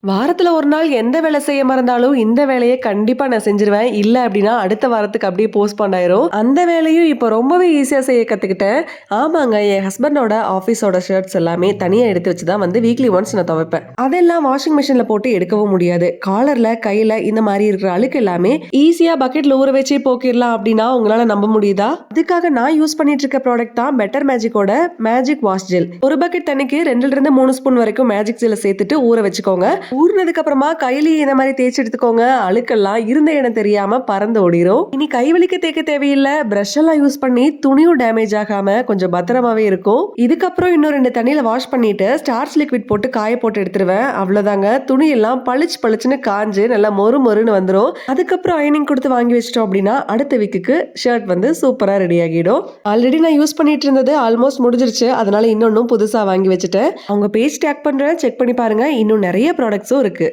வாரத்துல ஒரு நாள் எந்த வேலை செய்ய மறந்தாலும் இந்த வேலையை கண்டிப்பா நான் செஞ்சிருவேன். இல்ல அப்படின்னா அடுத்த வாரத்துக்கு அப்படியே போஸ்ட்போன் ஆயிரும். அந்த வேலையும் இப்போ ரொம்பவே ஈஸியா செய்ய கத்துக்கிட்டேன். ஆமாங்க, என் ஹஸ்பண்டோட ஆஃபீஸோட ஷர்ட்ஸ் எல்லாமே தனியா எடுத்து வச்சு தான் வந்து வீக்லி ஒன்ஸ் நான் துவைப்பேன். அதெல்லாம் வாஷிங் மிஷின்ல போட்டு எடுக்கவும் முடியாது. காலர்ல கையில இந்த மாதிரி இருக்கிற அழுக்கு எல்லாமே ஈஸியா பக்கெட்ல ஊற வச்சே போக்கிடலாம் அப்படின்னா உங்களால நம்ப முடியுதா? அதுக்காக நான் யூஸ் பண்ணிட்டு இருக்க ப்ராடக்ட் தான் பெட்டர் மேஜிக்கோட மேஜிக் வாஷ் ஜெல். ஒரு பக்கெட் தண்ணிக்கு 2 3 ஸ்பூன் வரைக்கும் மேஜிக் ஜெல்லை சேர்த்துட்டு ஊற வச்சுக்கோங்க. ஊறினதுக்கு அப்புறமா கையிலேயே இந்த மாதிரி தேய்ச்சி எடுத்துக்கோங்க. அழுக்கெல்லாம் இருந்த இடம் தெரியாம பறந்து ஓடிரும். இனி கைவலிக்க தேய்க்க தேவையில்லை. பிரஷ் எல்லாம் யூஸ் பண்ணி துணியும் டேமேஜ் ஆகாம கொஞ்சம் பத்திரமாவே இருக்கும். இதுக்கப்புறம் இன்னும் 2 தண்ணியில வாஷ் பண்ணிட்டு ஸ்டார்ச் லிக்விட் போட்டு காய போட்டு எடுத்துருவேன். அவ்வளவுதாங்க, துணி எல்லாம் பளிச்சு பளிச்சுன்னு காஞ்சு நல்லா மொறு மொறுன்னு வந்துடும். அதுக்கப்புறம் அயனிங் கொடுத்து வாங்கி வச்சிட்டோம் அப்படின்னா அடுத்த வீக்குக்கு ஷர்ட் வந்து சூப்பரா ரெடி ஆகிடும். ஆல்ரெடி நான் யூஸ் பண்ணிட்டு இருந்தது ஆல்மோஸ்ட் முடிஞ்சிருச்சு. அதனால இன்னொன்னும் புதுசா வாங்கி வச்சுட்டேன். அவங்க பேஜ் டேக் பண்றேன், செக் பண்ணி பாருங்க. இன்னும் நிறைய ப்ராடக்ட்ஸும் இருக்கு.